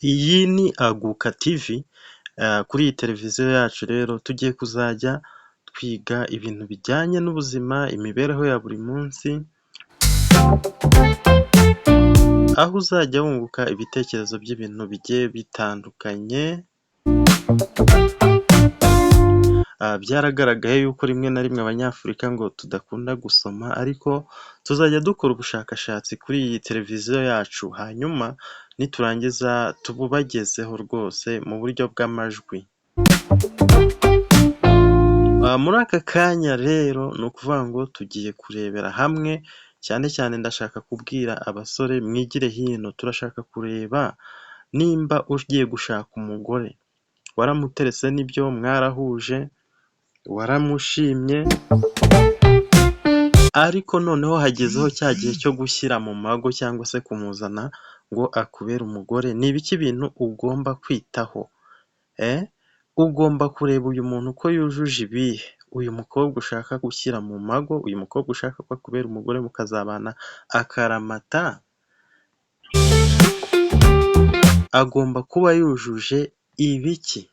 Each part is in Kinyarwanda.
Iyi ni Aguka TV, kuri iyi televiziyo yacu rero tugiye kuzajya twiga ibintu bijyanye n'ubuzima, imibereho ya buri munsi, aho uzajya wunguka ibitekerezo by'ibintu bigiye bitandukanye. Byaragaragaye yuko rimwe na rimwe Abanyafurika ngo tudakunda gusoma, ariko tuzajya dukora ubushakashatsi kuri iyi televiziyo yacu, hanyuma niturangiza tububagezeho rwose mu buryo bw'amajwi. Muri aka kanya rero ni ukuvuga ngo tugiye kurebera hamwe, cyane cyane ndashaka kubwira abasore mwigire hino, turashaka kureba nimba ugiye gushaka umugore waramuterese n'ibyo mwarahuje, waramushimye, ariko noneho hagezeho cya gihe cyo gushyira mu mago cyangwa se kumuzana ngo akubere umugore. Ni ibiki bintu ugomba kwitaho? Ugomba kureba uyu muntu ko yujuje ibihe, uyu mukobwa ushaka gushyira mu mago, uyu mukobwa ushaka ko akubera umugore mukazabana akaramata, agomba kuba yujuje ibiki?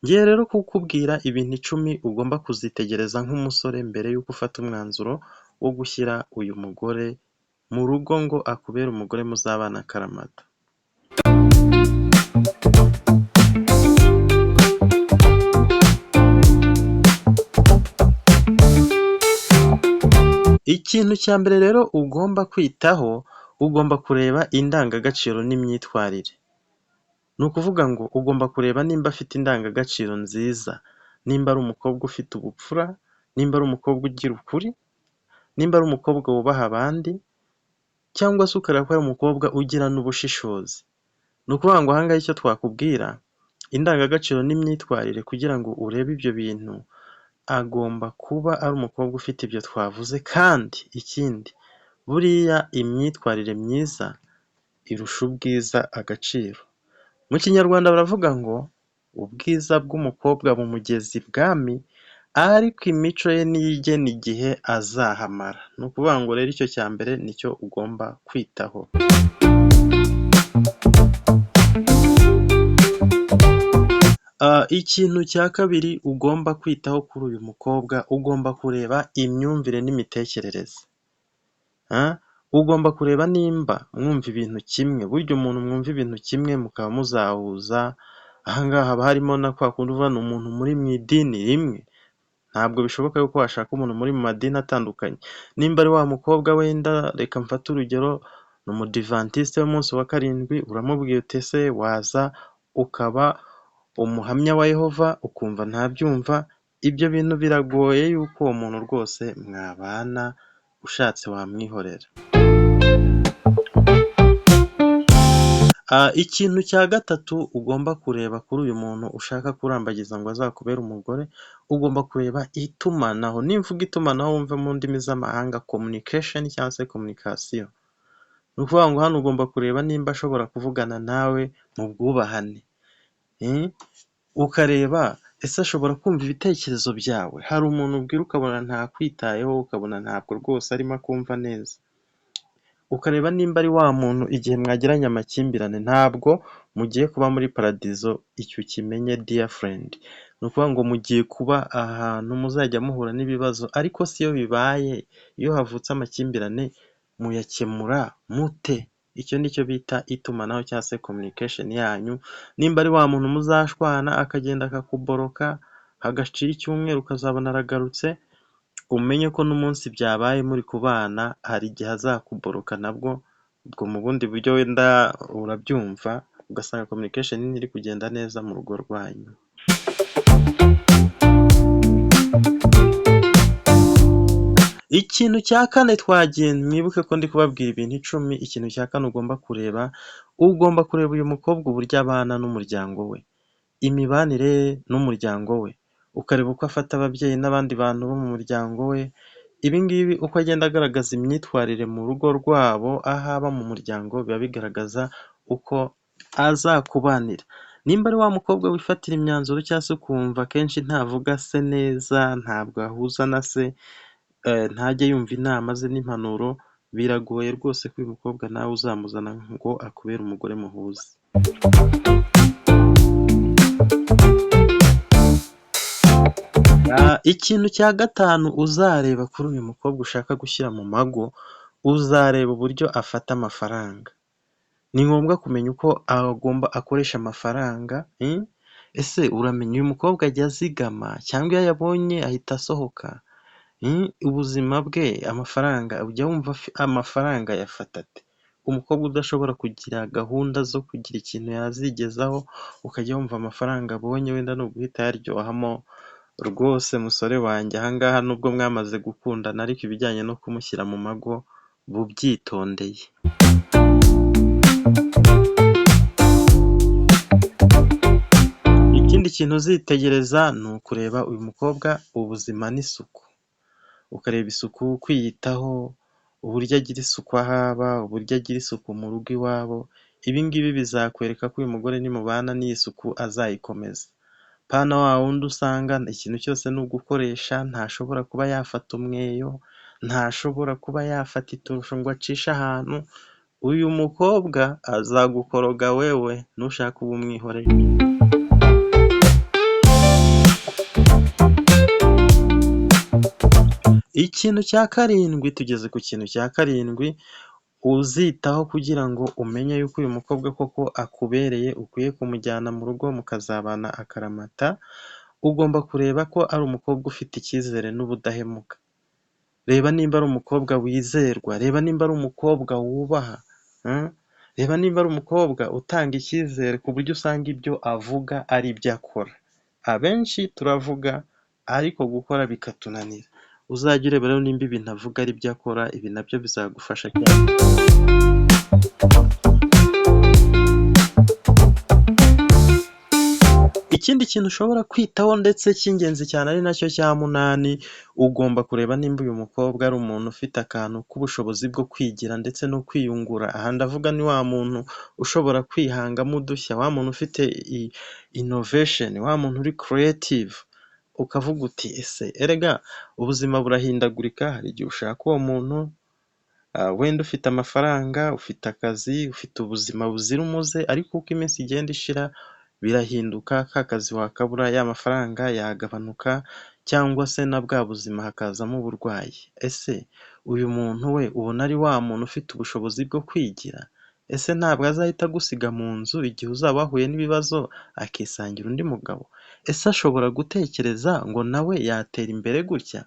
Ngiye rero kukubwira ibintu 10 ugomba kuzitegereza nk'umusore mbere y'uko ufata umwanzuro wo gushyira uyu mugore mu rugo ngo akubere umugore muzabana akaramata. Ikintu cya mbere rero ugomba kwitaho, ugomba kureba indangagaciro n'imyitwarire. Ni ukuvuga ngo ugomba kureba nimba afite indangagaciro nziza, nimba ari umukobwa ufite ubupfura, nimba ari umukobwa ugira ukuri, nimba ari umukobwa wubaha abandi, cyangwa se ukareba ko ari umukobwa ugira n'ubushishozi. Ni ukuvuga ngo aha ngaha icyo twakubwira, indangagaciro n'imyitwarire, kugira ngo urebe ibyo bintu, agomba kuba ari umukobwa ufite ibyo twavuze, kandi ikindi, buriya imyitwarire myiza irusha ubwiza agaciro. Mu Kinyarwanda baravuga ngo ubwiza bw'umukobwa bumugeza ibwami, ariko imico ye niyo igena igihe azahamara. Ni ukuvuga ngo rero icyo cya mbere nicyo ugomba kwitaho. Ikintu cya kabiri ugomba kwitaho kuri uyu mukobwa, ugomba kureba imyumvire n'imitekerereze. Ugomba kureba nimba mwumva ibintu kimwe. Burya umuntu mwumva ibintu kimwe mukaba muzahuza, aha ngaha haba harimo na kwa kundi uvuga ni umuntu muri mu idini rimwe. Ntabwo bishoboka yuko washaka umuntu muri mu madini atandukanye. Nimba ari wa mukobwa wenda, reka mfate urugero, ni umudivantiste w'umunsi wa karindwi, uramubwiye uti ese waza ukaba umuhamya wa Yehova, ukumva ntabyumva. Ibyo bintu biragoye yuko uwo muntu rwose mwabana, ushatse wamwihorera. Ikintu cya gatatu ugomba kureba kuri uyu muntu ushaka kurambagiza ngo azakubere umugore, ugomba kureba itumanaho. Nimvuga itumanaho wumve mu ndimi z'amahanga communication cyangwa se communication. Ni ukuvuga ngo hano ugomba kureba nimba ashobora kuvugana nawe mu bwubahane. Ukareba ese ashobora kumva ibitekerezo byawe. Hari umuntu ubwira ukabona ntakwitayeho, ukabona ntabwo rwose arimo akumva neza. Ukareba nimba ari wa muntu igihe mwagiranye amakimbirane ntabwo mugiye kuba muri paradizo, icyo ukimenye dear friend. Ni ukuvuga ngo mugiye kuba ahantu muzajya muhura n'ibibazo, ariko si iyo bibaye, iyo havutse amakimbirane muyakemura mute? Icyo nicyo bita itumanaho cyangwa se communication yanyu. Nimba ari wa muntu muzashwana akagenda akakuboroka, hagacira icyumweru ukazabona aragarutse, umenye ko n'umunsi byabaye muri kubana hari igihe azakuboroka nabwo, ubwo mu bundi buryo wenda urabyumva, ugasanga communication ntiri kugenda neza mu rugo rwanyu. Ikintu cya kane twagiye, mwibuke ko ndi kubabwira ibintu 10. Ikintu cya kane ugomba kureba, ugomba kureba uyu mukobwa uburyo abana n'umuryango we, imibanire n'umuryango we, ukareba uko afata ababyeyi n'abandi bantu bo mu muryango we. Ibi ngibi uko agenda agaragaza imyitwarire mu rugo rwabo, aho aba mu muryango, biba bigaragaza uko azakubanira. Nimba ari wa mukobwa wifatira imyanzuro cyangwa se ukumva akenshi ntavuga se neza, ntabwo ahuza na se, ntajya yumva inama ze n'impanuro, biragoye rwose ko uyu mukobwa nawe uzamuzana ngo akubere umugore muhuza. Ikintu cya gatanu uzareba kuri uyu mukobwa ushaka gushyira mu mago, uzareba uburyo afata amafaranga. Ni ngombwa kumenya uko akoresha amafaranga. Ese uramenya uyu mukobwa ajya azigama cyangwa iyo ayabonye ahita asohoka? Ubuzima bwe amafaranga ujya wumva amafaranga ayafata ate? Umukobwa udashobora kugira gahunda zo kugira ikintu yazigezaho, ukajya wumva amafaranga abonye wenda ni uguhita yaryohamo. Rwose musore wanjye, aha ngaha nubwo mwamaze gukundana ariko ibijyanye no kumushyira mu mago bubyitondeye. Ikindi kintu uzitegereza ni ukureba uyu mukobwa ubuzima n'isuku. Ukareba isuku, kwiyitaho, uburyo agira isuku aho aba, uburyo agira isuku mu rugo iwabo. Ibi ngibi bizakwereka ko uyu mugore nimubana n'iyi suku azayikomeza. Pana wa wundi usanga ikintu cyose ni ugukoresha, ntashobora kuba yafata umweyo, ntashobora kuba yafata itorosho ngo acishe ahantu. Uyu mukobwa azagukoroga wewe nushaka uba umwihoreye. Ikintu cya karindwi, tugeze ku kintu cya karindwi uzitaho kugira ngo umenye yuko uyu mukobwa koko akubereye, ukwiye kumujyana mu rugo mukazabana akaramata. Ugomba kureba ko ari umukobwa ufite icyizere n'ubudahemuka. Reba nimba ari umukobwa wizerwa, reba nimba ari umukobwa wubaha, reba nimba ari umukobwa utanga icyizere ku buryo usanga ibyo avuga ari ibyo akora. Abenshi turavuga ariko gukora bikatunanira. Uzajya ureba rero nimba ibintu avuga ari ibyo akora, ibi nabyo bizagufasha cyane. Ikindi kintu ushobora kwitaho ndetse cy'ingenzi cyane ari nacyo cya munani, ugomba kureba nimba uyu mukobwa ari umuntu ufite akantu k'ubushobozi bwo kwigira ndetse no kwiyungura. Aha ndavuga ni wa muntu ushobora kwihangamo udushya, wa muntu ufite innovation, wa muntu uri creative. Ukavuga uti ese erega ubuzima burahindagurika, hari igihe ushaka uwo muntu wenda ufite amafaranga, ufite akazi, ufite ubuzima buzira umuze, ariko uko iminsi igenda ishira birahinduka, ka kazi wakabura, ya mafaranga yagabanuka, cyangwa se na bwa buzima hakazamo uburwayi. Ese uyu muntu we ubona ari wa muntu ufite ubushobozi bwo kwigira? Ese ntabwo azahita agusiga mu nzu igihe uzaba wahuye n'ibibazo akisangira undi mugabo? Ese ashobora gutekereza ngo nawe yatera imbere gutya?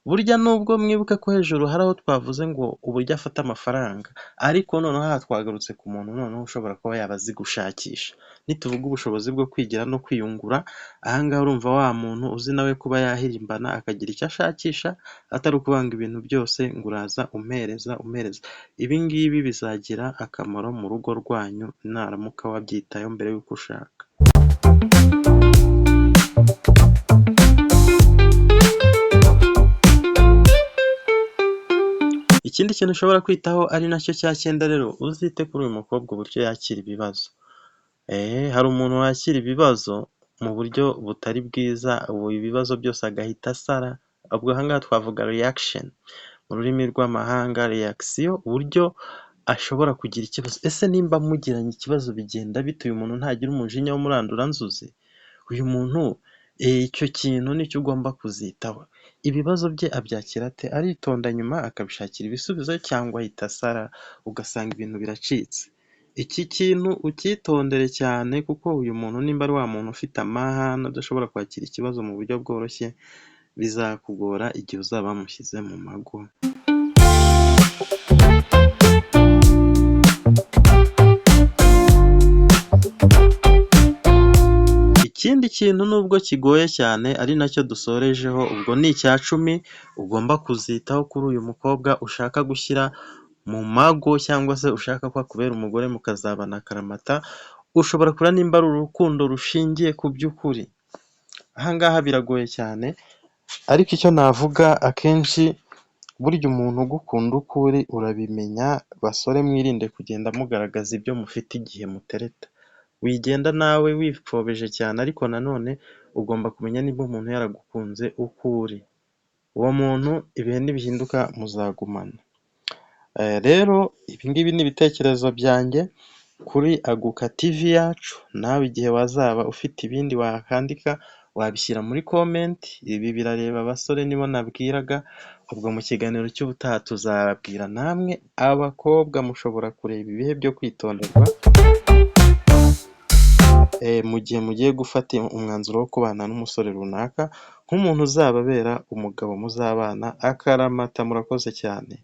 Burya nubwo mwibuke ko hejuru hari aho twavuze ngo uburyo afata amafaranga, ariko noneho aha twagarutse ku muntu noneho ushobora kuba yaba azi gushakisha. Nituvuga ubushobozi bwo kwigira no kwiyungura, aha ngaha urumva wa muntu uzi nawe kuba yahirimbana akagira icyo ashakisha, atari ukuvanga ibintu byose ngo uraza umpereza. Ibi ngibi bizagira akamaro mu rugo rwanyu naramuka wabyitayeho mbere y'uko ushaka. Ikindi kintu ushobora kwitaho ari nacyo cya cyenda rero, uzite kuri uyu mukobwa uburyo yakira ibibazo. Hari umuntu wakira ibibazo mu buryo butari bwiza, ubu ibibazo byose agahita asara. Ubwo aha ngaha twavuga reaction mu rurimi rw'amahanga, reaction, uburyo ashobora kugira ikibazo. Ese nimba mugiranye ikibazo bigenda bite? Uyu muntu ntagira umujinya w'umuranduranzuzi? Uyu muntu icyo kintu nicyo ugomba kuzitaho. Ibibazo bye abyakira ate? Aritonda nyuma akabishakira ibisubizo cyangwa ahita asara ugasanga ibintu biracitse? Iki kintu ucyitondere cyane, kuko uyu muntu nimba ari wa muntu ufite amahane adashobora kwakira ikibazo mu buryo bworoshye, bizakugora igihe uzaba wamushyize mu mago. Ikindi kintu nubwo kigoye cyane ari nacyo dusorejeho, ubwo ni icya 10 ugomba kuzitaho kuri uyu mukobwa ushaka gushyira mu mago, cyangwa se ushaka ko akubera umugore mukazabana akaramata. Ushobora kureba nimba ari urukundo rushingiye ku by'ukuri. Aha ngaha biragoye cyane, ariko icyo navuga akenshi burya umuntu ugukunda uko uri urabimenya. Basore mwirinde kugenda mugaragaza ibyo mufite igihe mutereta. Wigenda nawe wipfobeje cyane, ariko nanone ugomba kumenya niba umuntu yaragukunze uko uri. Uwo muntu ibihe nibihinduka muzagumana. Rero ibi ngibi ni ibitekerezo byanjye kuri Aguka TV yacu, nawe igihe wazaba ufite ibindi wakandika wabishyira muri komenti, ibi birareba abasore nibo nabwiraga, ubwo mu kiganiro cy'ubutaha tuzababwira namwe abakobwa mushobora kureba ibihe byo kwitonderwa mu gihe mugiye gufata umwanzuro wo kubana n'umusore runaka, nk'umuntu uzababera umugabo muzabana akaramata. Murakoze cyane.